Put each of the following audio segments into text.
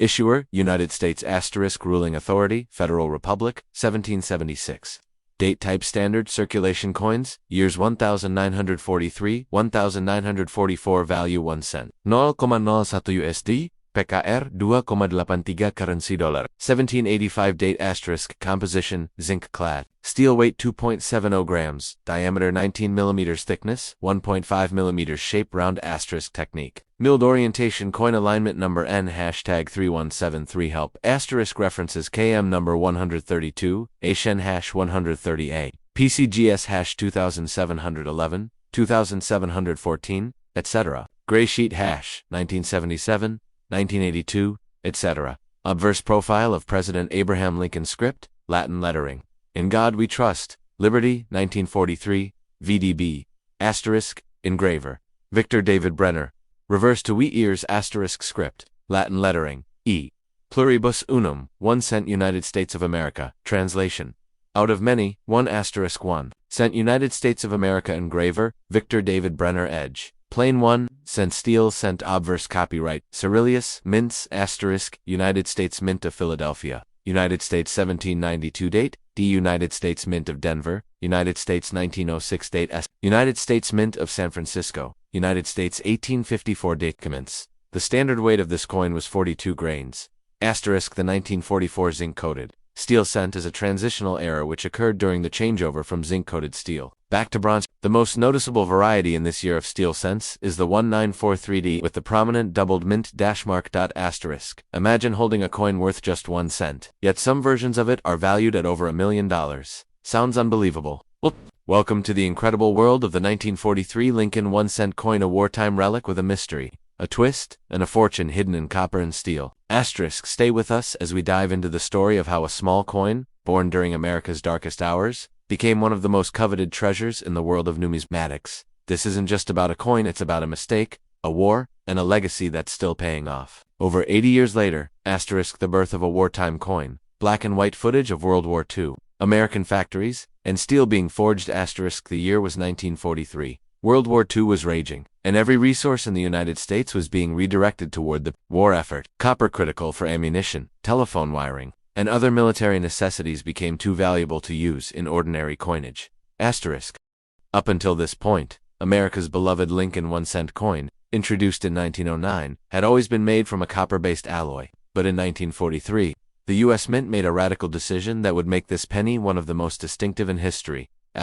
Issuer, United States *, Ruling Authority, Federal Republic, 1776. Date type standard circulation coins, years 1943, 1944 value 1 cent. 0,01 USD, PKR 2,83 currency dollar. 1785 date * composition, zinc clad. Steel weight 2.70 grams, diameter 19 mm thickness, 1.5 mm shape round * technique. Milled orientation coin alignment number N #3173 help * references KM number 132, ASHEN #130A, PCGS #2711, 2714, etc. Gray sheet # 1977, 1982, etc. Obverse profile of President Abraham Lincoln script, Latin lettering. In God We Trust, Liberty, 1943, VDB, *, Engraver. Victor David Brenner. Reverse to wheat ears * script, Latin lettering, E. Pluribus Unum, 1 cent United States of America, translation. Out of many, 1 * 1 cent United States of America Engraver, Victor David Brenner Edge. Plain 1 cent steel cent obverse copyright, Cyrilius, Mints, * United States Mint of Philadelphia, United States 1792 date, D. United States Mint of Denver, United States 1906 date S. United States Mint of San Francisco, United States 1854 date commence. The standard weight of this coin was 42 grains. * The 1944 zinc-coated steel cent is a transitional era which occurred during the changeover from zinc-coated steel back to bronze. The most noticeable variety in this year of steel cents is the 1943D with the prominent doubled mint -mark. *. Imagine holding a coin worth just 1 cent, yet some versions of it are valued at over $1 million. Sounds unbelievable. Well, welcome to the incredible world of the 1943 Lincoln 1 cent coin, a wartime relic with a mystery, a twist, and a fortune hidden in copper and steel. * Stay with us as we dive into the story of how a small coin, born during America's darkest hours, became one of the most coveted treasures in the world of numismatics. This isn't just about a coin, it's about a mistake, a war, and a legacy that's still paying off. Over 80 years later, * the birth of a wartime coin, black and white footage of World War II, American factories, and steel being forged. * The year was 1943. World War II was raging, and every resource in the United States was being redirected toward the war effort. Copper, critical for ammunition, telephone wiring, and other military necessities, became too valuable to use in ordinary coinage. * Up until this point, America's beloved Lincoln 1 cent coin, introduced in 1909, had always been made from a copper-based alloy. But in 1943, the U.S. Mint made a radical decision that would make this penny one of the most distinctive in history. *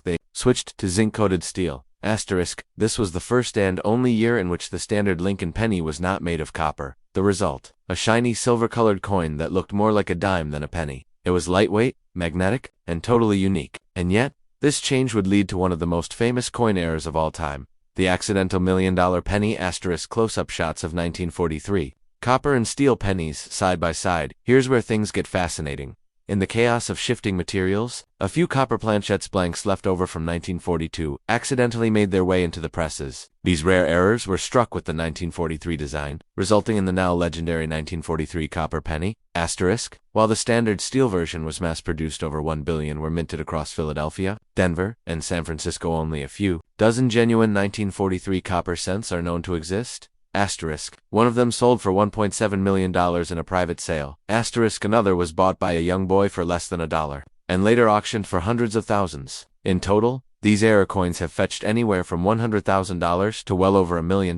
They switched to zinc-coated steel. * This was the first and only year in which the standard Lincoln penny was not made of copper. The result, a shiny silver-colored coin that looked more like a dime than a penny. It was lightweight, magnetic, and totally unique. And yet, this change would lead to one of the most famous coin errors of all time, the accidental $1 million penny. * Close-up shots of 1943. Copper and steel pennies side by side. Here's where things get fascinating. In the chaos of shifting materials, a few copper planchettes blanks left over from 1942 accidentally made their way into the presses. These rare errors were struck with the 1943 design, resulting in the now legendary 1943 copper penny. *, while the standard steel version was mass-produced, over 1 billion were minted across Philadelphia, Denver, and San Francisco. Only a few dozen genuine 1943 copper cents are known to exist. * One of them sold for $1.7 million in a private sale. * Another was bought by a young boy for less than $1, and later auctioned for hundreds of thousands. In total, these error coins have fetched anywhere from $100,000 to well over $1 million,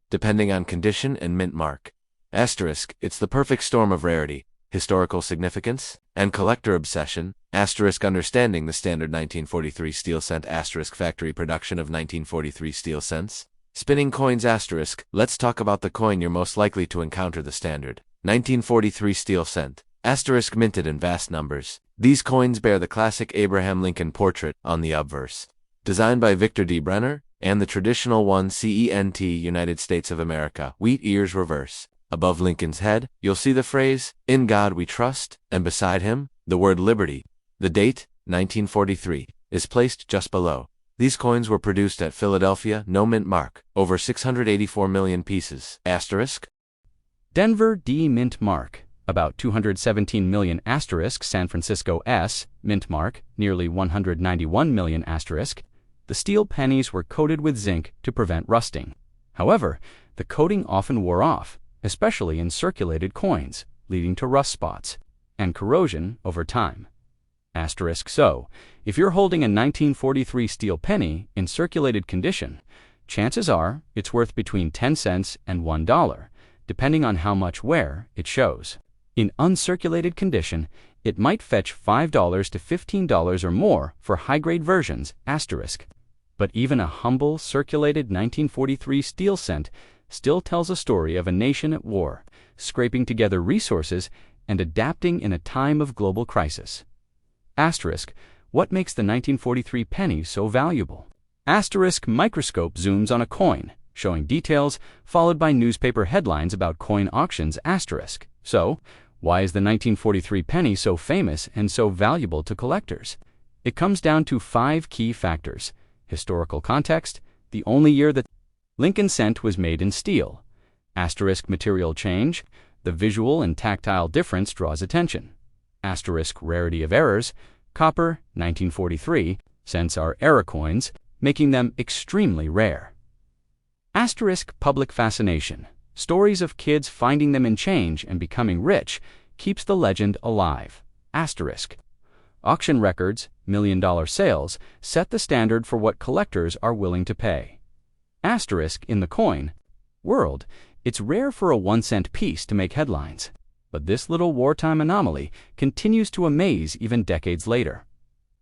depending on condition and mint mark. * It's the perfect storm of rarity, historical significance, and collector obsession. * Understanding the standard 1943 steel cent. * Factory production of 1943 steel cents. Spinning coins. * Let's talk about the coin you're most likely to encounter, the standard 1943 steel cent. * Minted in vast numbers. These coins bear the classic Abraham Lincoln portrait on the obverse, designed by Victor D. Brenner, and the traditional 1 cent United States of America wheat ears reverse. Above Lincoln's head, you'll see the phrase, "In God We Trust," and beside him, the word Liberty. The date, 1943, is placed just below. These coins were produced at Philadelphia, no mint mark, over 684 million pieces. * Denver D mint mark, about 217 million. * San Francisco S mint mark, nearly 191 million. The steel pennies were coated with zinc to prevent rusting. However, the coating often wore off, especially in circulated coins, leading to rust spots and corrosion over time. Asterisk so, if you're holding a 1943 steel penny in circulated condition, chances are it's worth between 10 cents and $1, depending on how much wear it shows. In uncirculated condition, it might fetch $5 to $15 or more for high-grade versions, asterisk. But even a humble, circulated 1943 steel cent still tells a story of a nation at war, scraping together resources and adapting in a time of global crisis. Asterisk, what makes the 1943 penny so valuable? Asterisk, microscope zooms on a coin, showing details, followed by newspaper headlines about coin auctions, asterisk. So, why is the 1943 penny so famous and so valuable to collectors? It comes down to 5 key factors. Historical context, the only year that Lincoln cent was made in steel. Asterisk, material change, the visual and tactile difference draws attention. Asterisk, rarity of errors, copper, 1943, cents are error coins, making them extremely rare. Asterisk, public fascination, stories of kids finding them in change and becoming rich keeps the legend alive. Asterisk, auction records, million-dollar sales, set the standard for what collectors are willing to pay. Asterisk, in the coin world, it's rare for a 1-cent piece to make headlines. But this little wartime anomaly continues to amaze even decades later.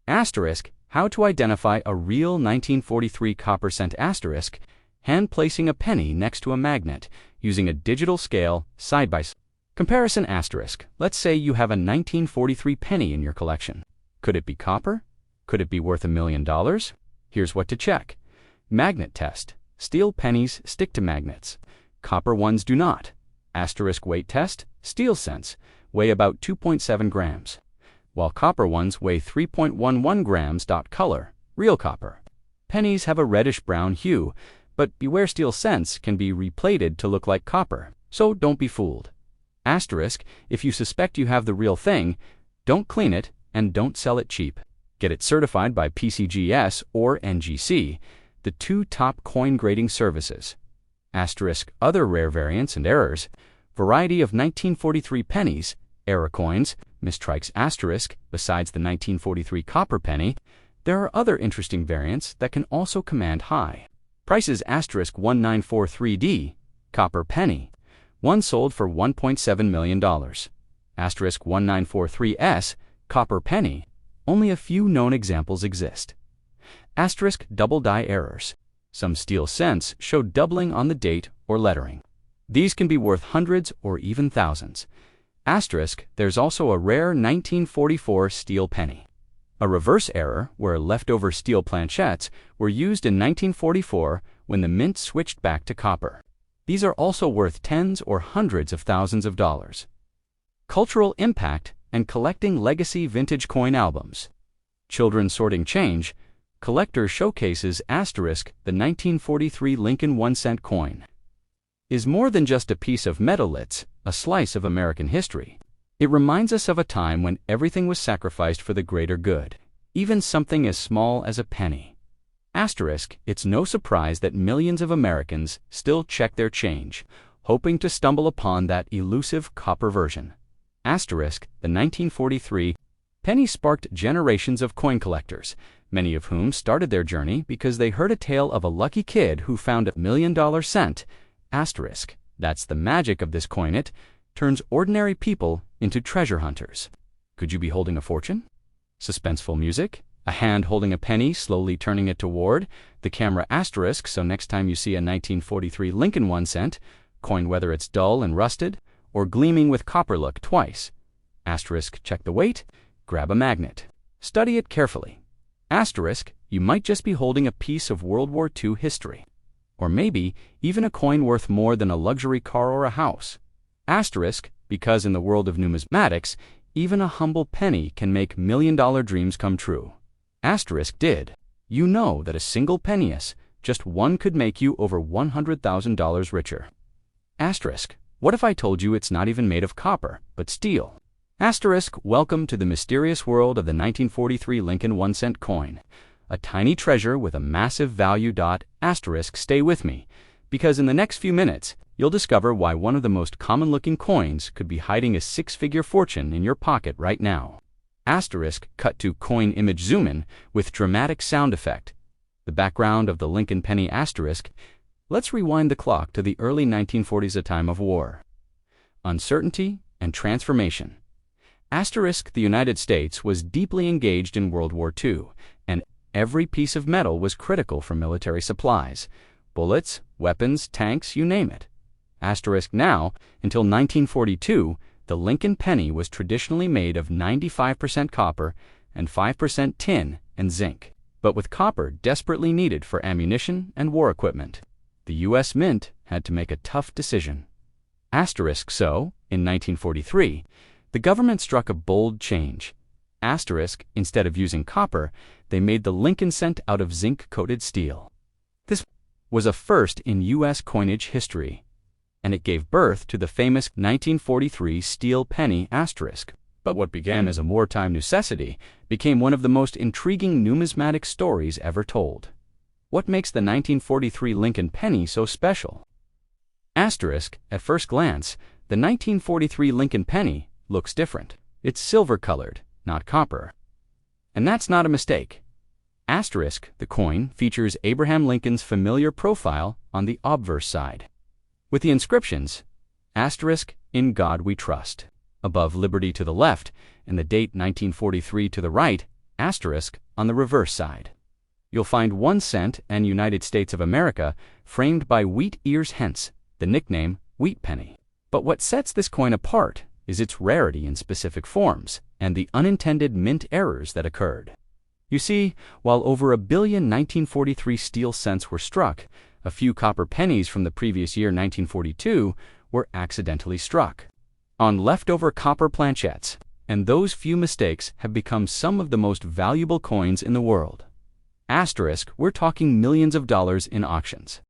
Asterisk, how to identify a real 1943 copper cent, asterisk, hand placing a penny next to a magnet using a digital scale side by side. Comparison, asterisk, let's say you have a 1943 penny in your collection. Could it be copper? Could it be worth $1 million? Here's what to check. Magnet test. Steel pennies stick to magnets. Copper ones do not. Asterisk, weight test. Steel cents weigh about 2.7 grams, while copper ones weigh 3.11 grams. Color, real copper. Pennies have a reddish-brown hue, but beware, steel cents can be replated to look like copper, so don't be fooled. Asterisk, if you suspect you have the real thing, don't clean it and don't sell it cheap. Get it certified by PCGS or NGC, the 2 top coin grading services. Asterisk, other rare variants and errors, variety of 1943 pennies, error coins, mistrikes, asterisk, besides the 1943 copper penny, there are other interesting variants that can also command high prices, asterisk, 1943D, copper penny, one sold for $1.7 million. Asterisk, 1943S, copper penny, only a few known examples exist. Asterisk, double die errors. Some steel cents show doubling on the date or lettering. These can be worth hundreds or even thousands. Asterisk, there's also a rare 1944 steel penny. A reverse error where leftover steel planchettes were used in 1944 when the mint switched back to copper. These are also worth tens or hundreds of thousands of dollars. Cultural impact and collecting legacy vintage coin albums. Children sorting change. Collector showcases, asterisk, the 1943 Lincoln 1-cent coin is more than just a piece of metal, it's a slice of American history. It reminds us of a time when everything was sacrificed for the greater good, even something as small as a penny. Asterisk, it's no surprise that millions of Americans still check their change, hoping to stumble upon that elusive copper version. Asterisk, the 1943 penny sparked generations of coin collectors, many of whom started their journey because they heard a tale of a lucky kid who found $1 million cent. Asterisk, that's the magic of this coin, it turns ordinary people into treasure hunters. Could you be holding a fortune? Suspenseful music, a hand holding a penny slowly turning it toward the camera, asterisk, so next time you see a 1943 Lincoln 1-cent coin, whether it's dull and rusted or gleaming with copper, look twice. Asterisk, check the weight, grab a magnet, study it carefully. Asterisk, you might just be holding a piece of World War II history, or maybe even a coin worth more than a luxury car or a house. Asterisk, because in the world of numismatics, even a humble penny can make million-dollar dreams come true. Asterisk, did you know that a single pennyus, just one, could make you over $100,000 richer? Asterisk, what if I told you it's not even made of copper, but steel? Asterisk, welcome to the mysterious world of the 1943 Lincoln 1-cent coin, a tiny treasure with a massive value. Asterisk, stay with me. because in the next few minutes, you'll discover why one of the most common-looking coins could be hiding a six-figure fortune in your pocket right now. Asterisk cut to coin image zoom in with dramatic sound effect. The background of the Lincoln penny asterisk. Let's rewind the clock to the early 1940s, a time of war, uncertainty, and transformation. Asterisk, the United States was deeply engaged in World War II, and every piece of metal was critical for military supplies. Bullets, weapons, tanks, you name it. Asterisk now, until 1942, the Lincoln penny was traditionally made of 95% copper and 5% tin and zinc, but with copper desperately needed for ammunition and war equipment, the U.S. Mint had to make a tough decision. Asterisk so, in 1943, the government struck a bold change. Asterisk, instead of using copper, they made the Lincoln cent out of zinc-coated steel. This was a first in U.S. coinage history, and it gave birth to the famous 1943 steel penny asterisk. But what began as a wartime necessity became one of the most intriguing numismatic stories ever told. What makes the 1943 Lincoln penny so special? Asterisk, at first glance, the 1943 Lincoln penny looks different. It's silver-colored, not copper. And that's not a mistake. Asterisk, the coin, features Abraham Lincoln's familiar profile on the obverse side, with the inscriptions, asterisk, in God we trust, above liberty to the left, and the date 1943 to the right, asterisk, on the reverse side. You'll find 1 cent and United States of America framed by wheat ears, hence the nickname wheat penny. But what sets this coin apart is its rarity in specific forms and the unintended mint errors that occurred. You see, while over 1 billion 1943 steel cents were struck, a few copper pennies from the previous year 1942 were accidentally struck on leftover copper planchettes, and those few mistakes have become some of the most valuable coins in the world. Asterisk, we're talking millions of dollars in auctions.